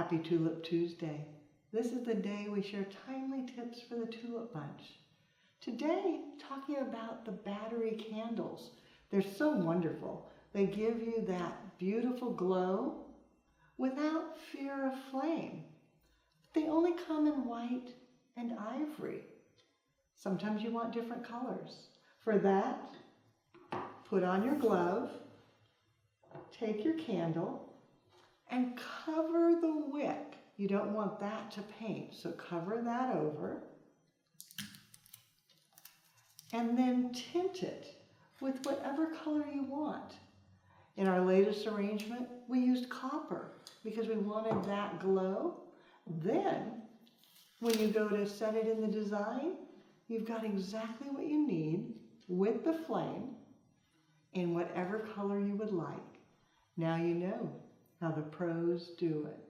Happy Tulip Tuesday. This is the day we share timely tips for the tulip bunch. Today, talking about the battery candles. They're so wonderful. They give you that beautiful glow without fear of flame. They only come in white and ivory. Sometimes you want different colors. For that, put on your glove, take your candle, and cover the wick. You don't want that to paint, so cover that over. And then tint it with whatever color you want. In our latest arrangement, we used copper because we wanted that glow. Then, when you go to set it in the design, you've got exactly what you need with the flame in whatever color you would like. Now you know how the pros do it.